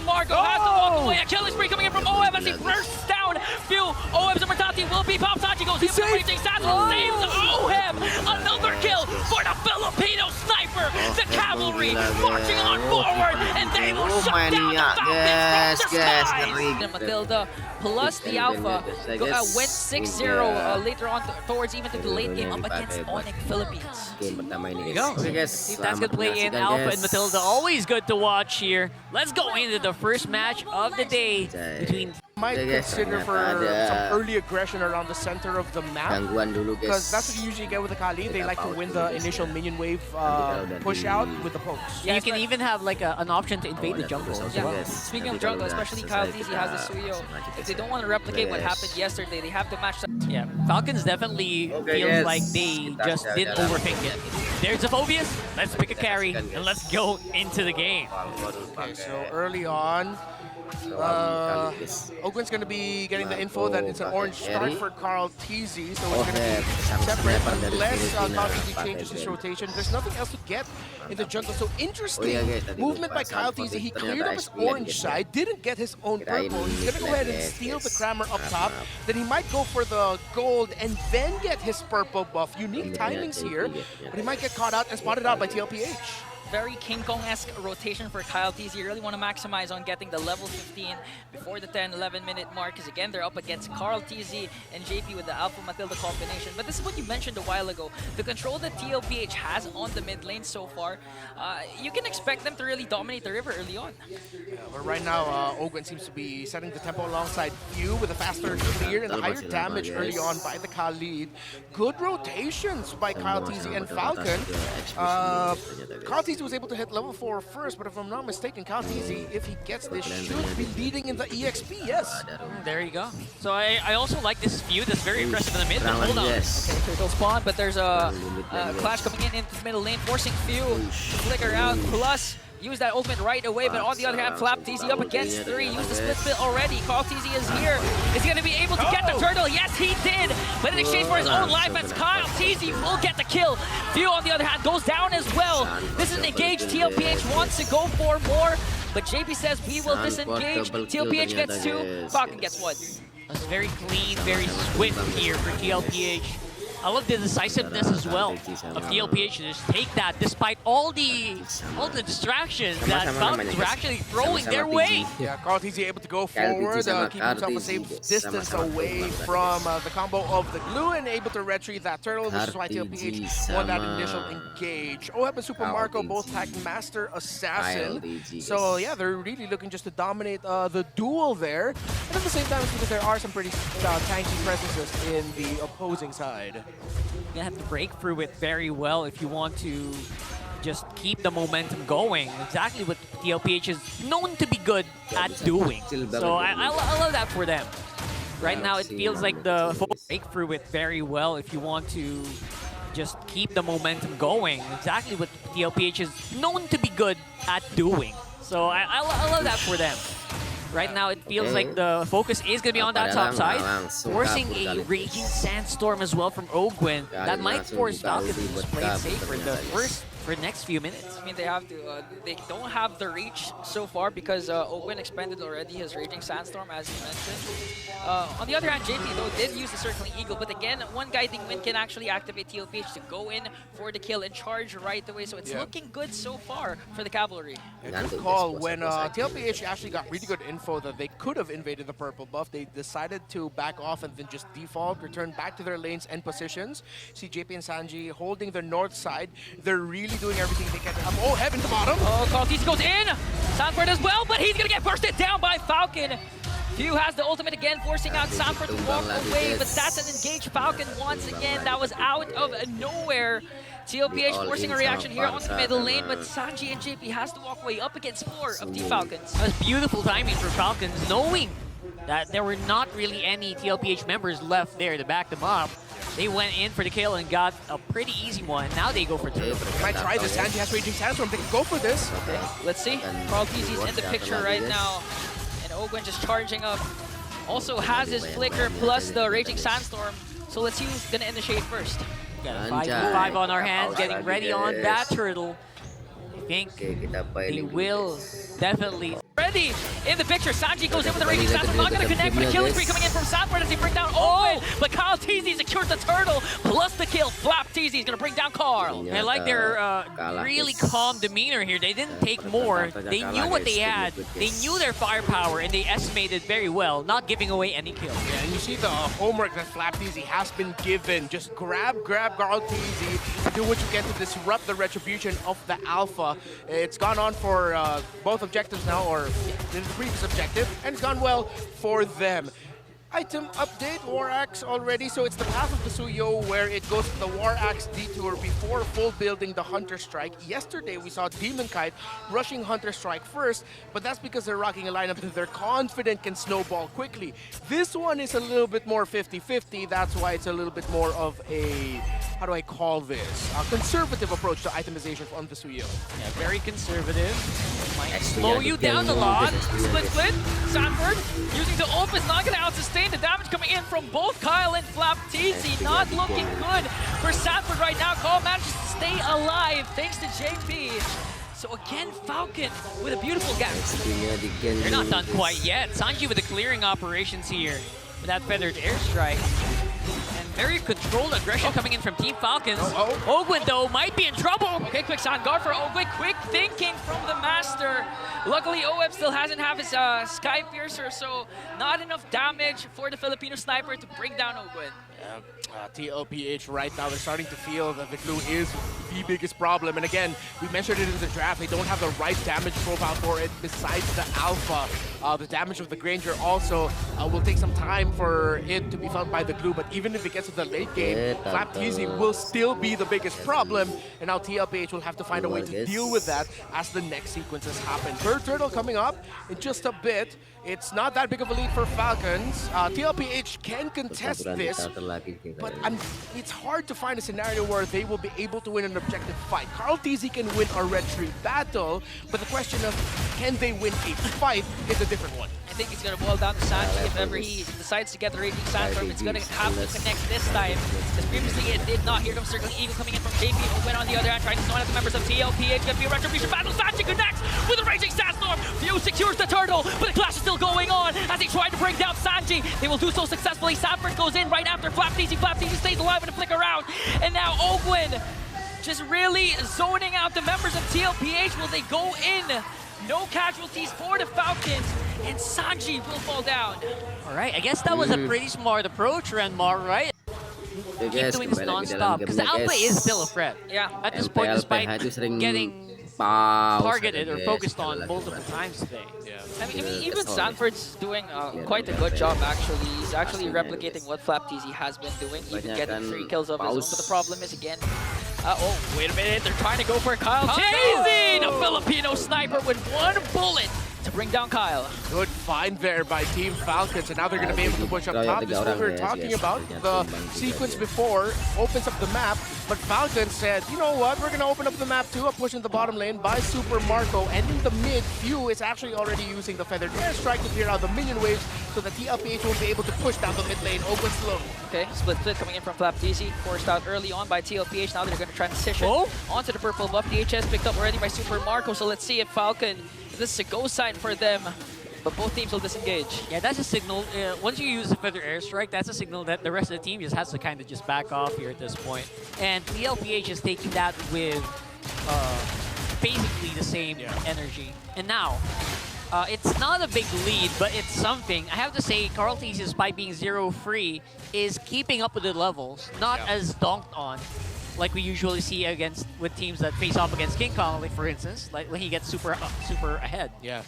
Marco has to walk away. A killing spree coming in from Oheb as he bursts down. Oheb's immortality will be popped. Sanji goes in for raging Sassel, saves Oheb. Another kill for the Filipino sniper. The cavalry marching on forward, and they will shut down the Falcons from the skies. And Matilda plus the Alpha went 6-0 later on towards even to the late game up against Onyx Philippines. There you go. guys. That's good play in Alpha and Matilda. Always good to watch here. Let's go into the first match of the day between. Might consider for some early aggression around the center of the map, because that's what you usually get with the Kali. They like to win the initial minion wave push out with the pokes. Yeah, you can even have like an option to invade the jungle as well. Speaking of jungle, especially Kyle Tlid has the Suyo. If they don't want to replicate what happened yesterday, they have to match. Yeah, Falcons definitely feels like they just didn't overthink it. There's a Phobius. Let's pick a carry and let's go into the game. Okay, so early on, Ogwen's going to be getting the info that it's an orange start for Carl TZ, so it's going to be separate unless Carl TZ changes his rotation. There's nothing else to get in the jungle. So interesting movement by Kyle TZ. He cleared up his orange side, didn't get his own purple. He's going to go ahead and steal the Crammer up top. Then he might go for the gold and then get his purple buff. Unique timings here, but he might get caught out and spotted out by TLPH. Very King Kong-esque rotation for Kyle TZ. You really want to maximize on getting the level 15 before the 10-11 minute mark, because again, they're up against Carl TZ and JP with the Alpha Matilda combination. But this is what you mentioned a while ago. The control that TLPH has on the mid lane so far, you can expect them to really dominate the river early on. Yeah, but right now, Ogwen seems to be setting the tempo alongside Few with a faster clear and the higher damage early on by the Khalid. Good rotations by Kyle TZ and Falcon. Kyle TZ was able to hit level 4 first, but if I'm not mistaken, Kyle TZ, if he gets this, should be leading in the EXP, yes. There you go. So I also like this Few that's very aggressive in the mid, but hold on. Okay, turtle spawn, but there's a clash coming into the middle lane, forcing Few to flicker out, plus use that ultimate right away, but on the other hand, Flap TZ up against 3, use the split split already. Carl TZ is here. Is he going to be able to get the turtle? Yes, he did, but in exchange for his own life, as Kyle TZ will get the kill. Few, on the other hand, goes down as well. This is an engage. TLPH wants to go for more, but JP says we will disengage. TLPH gets 2, Falcon gets 1. That's very clean, very swift here for TLPH. I love the decisiveness as well of TLPH to just take that despite all the distractions that Falcons were actually throwing their way. Yeah, Carl TZ able to go forward, keep himself a safe distance away from the combo of the glue and able to retrieve that turtle, which is why TLPH won that initial engage. Oheb and Super Marco both tag Master Assassin. So yeah, they're really looking just to dominate the duel there. And at the same time, because there are some pretty tanky presences in the opposing side. You have to break through it very well if you want to just keep the momentum going. Exactly what TLPH is known to be good at doing. So I love that for them. Right now, it feels like the break through it very well if you want to just keep the momentum going. Exactly what TLPH is known to be good at doing. So I love that for them. Right now, it feels like the focus is going to be on that top side, forcing a Raging Sandstorm as well from Ogwen. That might force Falcon to play it safe for the next few minutes. I mean, they have to. They don't have the reach so far because Ogwen expended already his Raging Sandstorm, as you mentioned. On the other hand, JP though did use the Circling Eagle, but again, one Guiding Wind can actually activate TLPH to go in for the kill and charge right away. So it's looking good so far for the Cavalry. A good call. When TLPH actually got really good info that they could have invaded the purple buff, they decided to back off and then just default, return back to their lanes and positions. See JP and Sanji holding the north side. They're really doing everything they can. Oheb in the bottom. Oh, Carl TZ goes in. Sanford as well, but he's going to get bursted down by Falcon. Few has the ultimate again, forcing out Sanford to walk away, but that's an engaged Falcon once again. That was out of nowhere. TLPH forcing a reaction here on the middle lane, but Sanji and JP has to walk away up against 4 of Team Falcons. That's beautiful timing for Falcons, knowing that there were not really any TLPH members left there to back them up. They went in for the kill and got a pretty easy one. Now they go for 2. Might try this. Sanji has Raging Sandstorm. They can go for this. Okay, let's see. Carl TZ's in the picture right now. And Ogwen just charging up. Also has his Flicker plus the Raging Sandstorm. So let's see who's going to initiate first. Got a 5-5 on our hands, getting ready on that turtle. think kita they pailing will definitely. Ready in the picture. Sanji goes in with the Raging Sandstorm, not going to connect, but a killing spree coming in from Sanford as he brings down Oheb. But Kyle TZ secures the turtle, plus the kill. Flap TZ is going to bring down Carl. I like their really calm demeanor here. They didn't take more. They knew what they had. They knew their firepower, and they estimated very well, not giving away any kills. Yeah, and you see the homework that Flap TZ has been given. Just grab Carl TZ, do what you can to disrupt the retribution of the Alpha. It's gone on for both objectives now, or the previous objective, and it's gone well for them. Item update, War Axe already, so it's the path of the Cuyyyy where it goes to the War Axe detour before full building the Hunter Strike. Yesterday we saw Demon Kite rushing Hunter Strike first, but that's because they're rocking a lineup that they're confident can snowball quickly. This one is a little bit more 50-50, that's why it's a little bit more of a, how do I call this, a conservative approach to itemization on the Cuyyyy. Yeah, very conservative. Might slow you down a lot. Split. Sanford using the ult is not going to out-sustain the damage coming in from both Kyle and Flap TZ. Not looking good for Sanford right now. Carl manages to stay alive thanks to JP. So again, Falcon with a beautiful gap. They're not done quite yet. Sanji with the clearing operations here with that feathered airstrike. And very controlled aggression coming in from Team Falcons. Ogwin, though, might be in trouble. Okay, quick on guard for Ogwin. Quick thinking from the Master. Luckily, Oheb still hasn't have his Sky Piercer, so not enough damage for the Filipino sniper to bring down Ogwin. Tlph right now, they're starting to feel that the glue is the biggest problem. And again, we mentioned it in the draft, they don't have the right damage profile for it besides the Alpha. The damage of the Granger also will take some time for it to be felt by the glue, but even if it gets to the late game, Flap TZ will still be the biggest problem. And now Tlph will have to find a way to deal with that as the next sequences happen. Third turtle coming up in just a bit. It's not that big of a lead for Falcons. Tlph can contest this, but it's hard to find a scenario where they will be able to win an objective fight. Carl TZ can win a red tree battle, but the question of can they win a fight is a different one. I think it's going to boil down to Sanji. If ever he decides to get the Raging Sandstorm, it's going to have to connect this time. Because previously it did not. Here comes Circling Eagle coming in from JP. Went on the other hand, trying to stone out the members of TLPH. Going to be a retribution battle. Sanji connects with the Raging Sandstorm. View secures the turtle, but the clash is still going on as they try to bring down Sanji. They will do so successfully. Sanford goes in right after Flap TZ. Flap TZ stays alive with a flicker around. And now Ogwin just really zoning out the members of TLPH. Will they go in? No casualties for the Falcons, and Sanji will fall down. All right, I guess that was a pretty smart approach, Renmar, right? Keep doing this non-stop, because the Alpha is still a threat. Yeah. At this point, despite getting targeted or focused on multiple times today. Yeah. I mean even Sanford's doing quite a good job, actually. He's actually replicating what Flap TZ has been doing, even getting 3 kills of his own. But the problem is, again, oh, wait a minute, they're trying to go for Kyle TZ! The Filipino sniper with 1 bullet to bring down Kyle. Good find there by Team Falcons, and now they're going to be able to push up top. This is what we were talking about. The sequence before opens up the map, but Falcons said, you know what, we're going to open up the map too. I'm pushing the bottom lane by Super Marco, and in the mid, Few is actually already using the Feathered Airstrike to clear out the minion waves so that Tlph won't be able to push down the mid lane. Open slow. Okay, split coming in from Flap TZ, forced out early on by Tlph. Now they're going to transition onto the purple buff. DHS picked up already by Super Marco, so let's see if Falcon, this is a go sign for them, but both teams will disengage. Yeah, that's a signal. Once you use the Feather Airstrike, that's a signal that the rest of the team just has to kind of just back off here at this point. And TLPH is taking that with basically the same energy. And now, it's not a big lead, but it's something. I have to say, Carl TZ, despite being 0-free, is keeping up with the levels, not as donked on like we usually see with teams that face off against King Kong, like for instance, like when he gets super ahead. Yeah,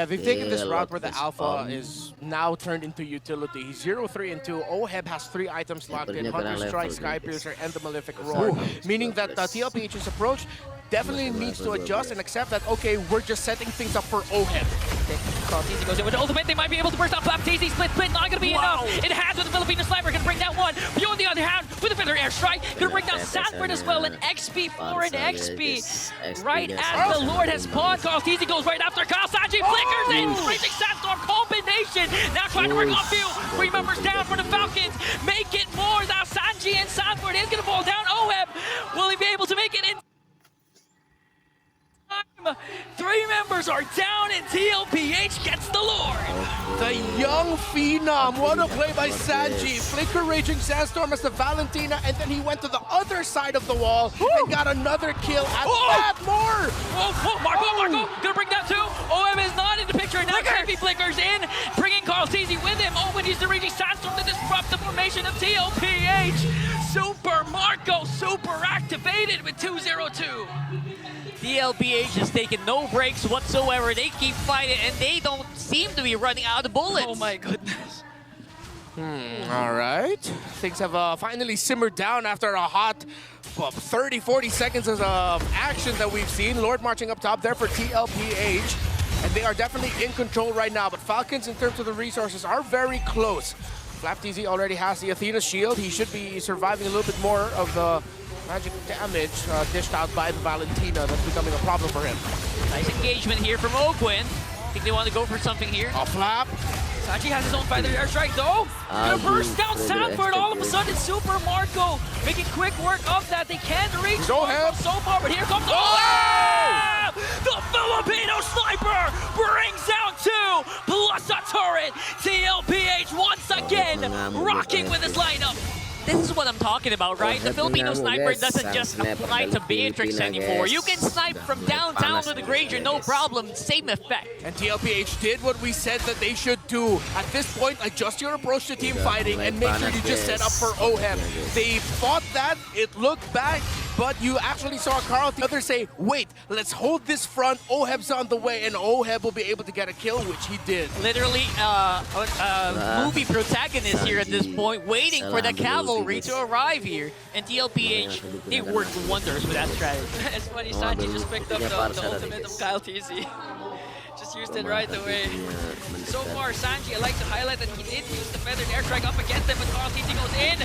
they've taken this route where the Alpha is now turned into utility. He's 0-3 and 2. Oheb has 3 items locked in: Hunter Strike, Sky Piercer, and the Malefic Roar. Meaning that TLPH's approach definitely needs to adjust and accept that, okay, we're just setting things up for Oheb. Okay, Carl TZ goes in with the ultimate. They might be able to burst out Flap TZ. Split, not gonna be enough. It has with the Filipino sniper, gonna bring down 1. View on the other hand with a Feather Airstrike, gonna bring down Sanford as well. An XP for an XP. Right as the Lord has spawned, Carl TZ goes right after Kyle. Sanji flickers in. Raging Sandstorm combination. Now trying to work on View. 3 members down for the Falcons. Make it more. Now Sanji and Sanford is gonna fall down. Oheb, will he be able to make it in? Three members are down and TLPH gets the Lord. The young Phenom, what a play by Sanji. Flicker Raging Sandstorm as the Valentina, and then he went to the other side of the wall and got another kill at that more. Whoa, Marco, gonna bring down two. Oheb is not in the picture, now Champi flickers in, bringing Carl Teasy with him. Owen uses the Raging Sandstorm to disrupt the formation of TLPH. Super Marco, super activated with 2-0-2. TLPH has taken no breaks whatsoever. They keep fighting, and they don't seem to be running out of bullets. Oh my goodness. All right. Things have finally simmered down after a hot 30, 40 seconds of action that we've seen. Lord marching up top there for TLPH. And they are definitely in control right now. But Falcons, in terms of the resources, are very close. FlapTZ already has the Athena shield. He should be surviving a little bit more of the magic damage dished out by the Valentina. That's becoming a problem for him. Nice engagement here from Oquin. Think they want to go for something here. A flap. Sanji has his own feather airstrike though. Gonna burst down Sanford all of a sudden. Super Marco making quick work of that. They can't reach Marco so far, but here comes Oheb! The Filipino sniper brings down two plus a turret. TLPH once again rocking with his lineup. This is what I'm talking about, right? The Filipino sniper doesn't just apply to Beatrix anymore. You can snipe from downtown to the Granger, no problem, same effect. And TLPH did what we said that they should do. At this point, adjust your approach to team fighting and make sure you just set up for Oheb. They fought that, it looked bad, but you actually saw Carl the other say, wait, let's hold this front, Oheb's on the way, and Oheb will be able to get a kill, which he did. Literally, movie protagonist here at this point, waiting for the cavalry to arrive here. And TLPH, they worked wonders with that strategy. It's funny, Sanji just picked up the ultimate of Kyle TZ. Just used it right away. So far, Sanji, I like to highlight that he did use the feathered airstrike up against him, but Carl TZ goes in.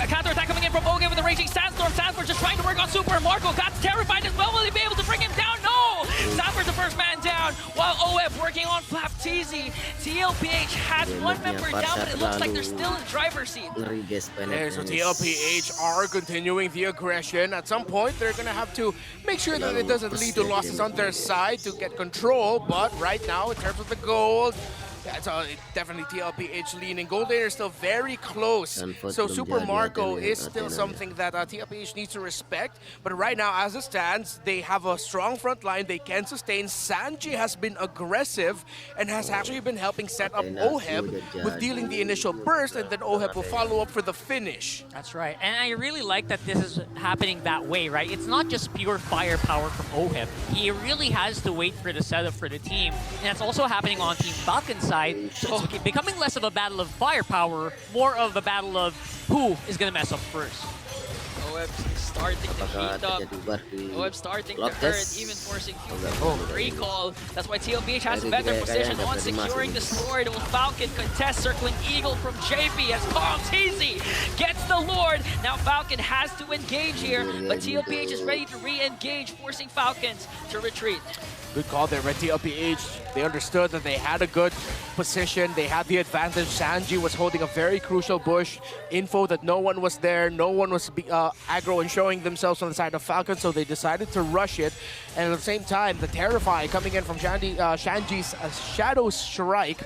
Counter-attack coming in from Oheb with the Raging Sandstorm. Sanford just trying to work on Super. Marco got terrified as well. Will he be able to bring him down? No! Sanford's the first man down, while Oheb working on FlapTZ. TLPH has one member down, but it looks like they're still in driver's seat. Yeah, so TLPH are continuing the aggression. At some point, they're going to have to make sure that it doesn't lead to losses on their side to get control. But right now, in terms of the gold, that's definitely TLPH leaning. Gold laner is still very close. So Super Marco is still something that TLPH needs to respect. But right now, as it stands, they have a strong front line. They can sustain. Sanji has been aggressive and has actually been helping set up Oheb with dealing the initial burst, and then Oheb will follow up for the finish. That's right. And I really like that this is happening that way, right? It's not just pure firepower from Oheb. He really has to wait for the setup for the team. And that's also happening on Team Falcon's side. So it's becoming less of a battle of firepower, more of a battle of who is going to mess up first. Oheb starting to heat up. Oheb starting to hurt, even forcing recall. That's why TLPH has a better position on securing the sword. Will Falcon contest, circling Eagle from JP as Carl TZ gets the Lord. Now Falcon has to engage here, but TLPH is ready to re-engage, forcing Falcons to retreat. Good call there by TLPH. They understood that they had a good position. They had the advantage. Sanji was holding a very crucial bush. Info that no one was there. No one was aggro and showing themselves on the side of Falcon, so they decided to rush it. And at the same time, the Terrify coming in from Shanji's Shadow Strike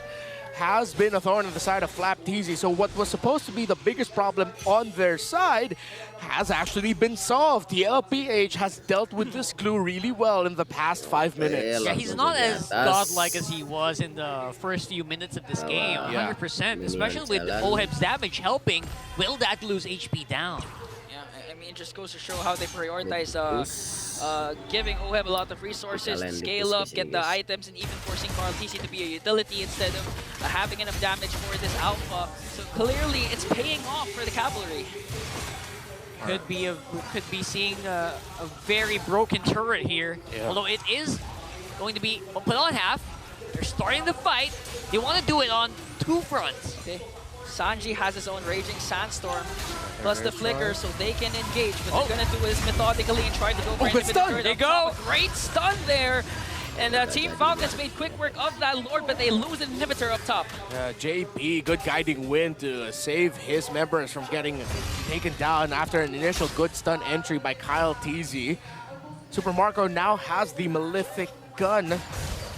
has been a thorn on the side of FlapTZ. So what was supposed to be the biggest problem on their side has actually been solved. The LPH has dealt with this clue really well in the past 5 minutes. Yeah, he's not as godlike as he was in the first few minutes of this game, 100%, especially with Oheb's damage helping. Will that lose HP down? Yeah, I mean, it just goes to show how they prioritize giving Oheb a lot of resources to scale up, get the items, and even forcing Carl TC to be a utility instead of having enough damage for this alpha. So clearly, it's paying off for the cavalry. Could be seeing a very broken turret here. Yeah. Although it is going to be put on half. They're starting the fight. They want to do it on two fronts. Okay. Sanji has his own Raging Sandstorm plus the Flicker, so they can engage. But they're going to do this methodically and try to go for good stun. There you go. Great stun there. And Team Falcons made quick work of that Lord, but they lose an inhibitor up top. JP, good guiding wind to save his members from getting taken down after an initial good stun entry by Kyle TZ. Super Marco now has the Malefic gun.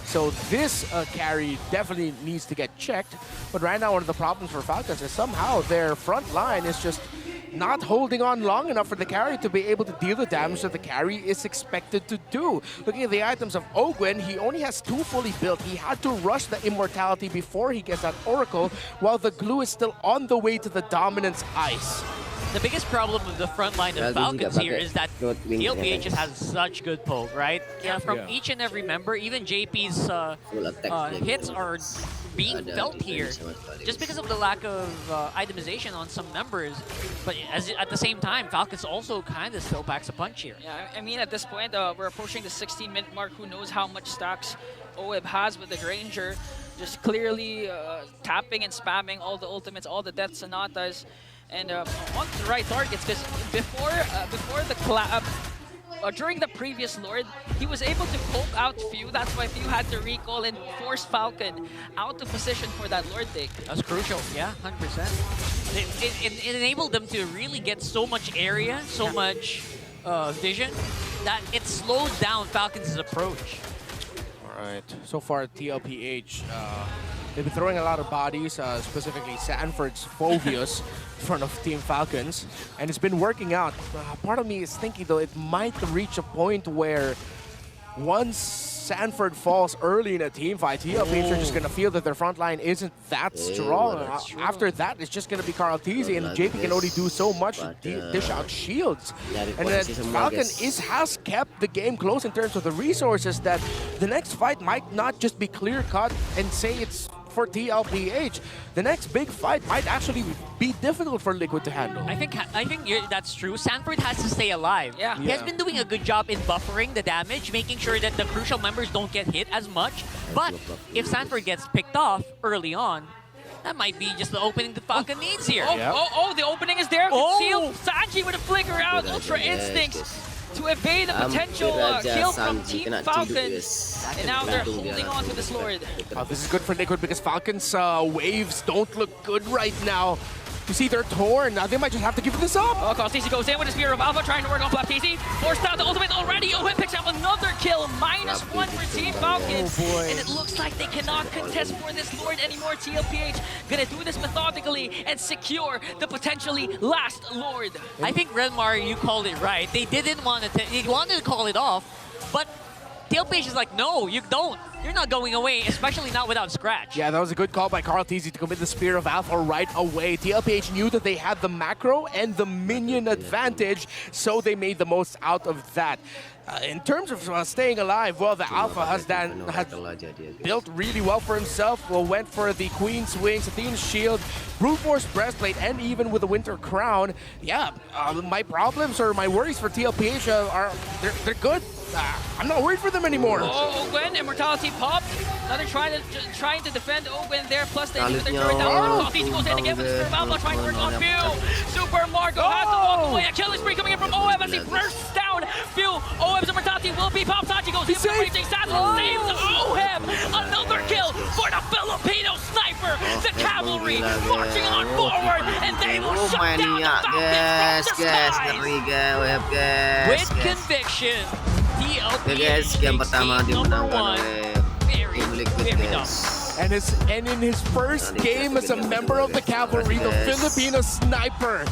So this carry definitely needs to get checked. But right now, one of the problems for Falcons is somehow their front line is just not holding on long enough for the carry to be able to deal the damage that the carry is expected to do. Looking at the items of Ogwen, he only has 2 fully built. He had to rush the Immortality before he gets that Oracle, while the glue is still on the way to the Dominance Ice. The biggest problem with the front line of Falcons here is that TLPH just has such good poke, right? From each and every member, even JP's hits are being felt here just because of the lack of itemization on some members. But at the same time, Falcons also kind of still packs a punch here. Yeah, I mean, at this point, we're approaching the 16-minute mark. Who knows how much stacks Oheb has with the Granger. Just clearly tapping and spamming all the ultimates, all the Death Sonatas. And on the right targets, because during the previous Lord, he was able to poke out Few. That's why Few had to recall and force Falcon out of position for that Lord take. That's crucial. Yeah, 100%. It enabled them to really get so much area, so much vision, that it slowed down Falcons' approach. All right. So far, TLPH, they've been throwing a lot of bodies, specifically Sanford's Phobius in front of Team Falcons, and it's been working out. Part of me is thinking, though, it might reach a point where once Sanford falls early in a team fight, TLPH are just going to feel that their front line isn't that strong. After that, it's just going to be Carl Tizzy, and JP can only do so much to dish out shields. And then Falcon has kept the game close in terms of the resources, that the next fight might not just be clear-cut and say it's for TLPH. The next big fight might actually be difficult for Liquid to handle. I think that's true. Sanford has to stay alive. Yeah. He has been doing a good job in buffering the damage, making sure that the crucial members don't get hit as much. But if Sanford gets picked off early on, that might be just the opening the Falcon needs here. The opening is there. Concealed. Sanji with a flicker out. Ultra Instincts to evade the potential kill from Team Falcons. And now they're holding on to this Lord. This is good for Liquid because Falcons' waves don't look good right now. You see, they're torn. They might just have to give this up. Oh, Kostisi goes in with a Spear of Alpha, trying to work on Flaptisi. Forced out the ultimate already. Oheb picks up another kill. -1 for Team Falcons. And it looks like they cannot contest for this Lord anymore. TLPH gonna do this methodically and secure the potentially last Lord. I think Redmar, you called it right. They didn't want to. They wanted to call it off, but TLPH is like, no, you don't. You're not going away, especially not without Scratch. Yeah, that was a good call by Carl Tizzy to commit the Spear of Alpha right away. TLPH knew that they had the macro and the minion advantage, so they made the most out of that. In terms of staying alive, well, the Alpha has built really well for himself. Well, went for the Queen's Wings, Athena's Shield, Brute Force Breastplate, and even with the Winter Crown. Yeah, my problems or my worries for TLPH they're good. I'm not worried for them anymore. Oh, Ogwen, Immortality popped. Another trying to defend Ogwen there, plus they leave the turret down. Kostisi goes in again with the Spirit of Alpha, trying to work on Few. Super Marco has to walk away. A killing spree coming in from Oheb as he bursts down. Few, Oheb's Immortality will be popped. Sanji goes in with the Raging Saddle, saves Oheb. Another kill for the Filipino sniper. The cavalry marching on forward, and they will shut down the Falcons from the skies. With conviction. guys, game pertama dimenangkan oleh tim Liquid, guys. And in his first game as a member of the cavalry, the Filipino sniper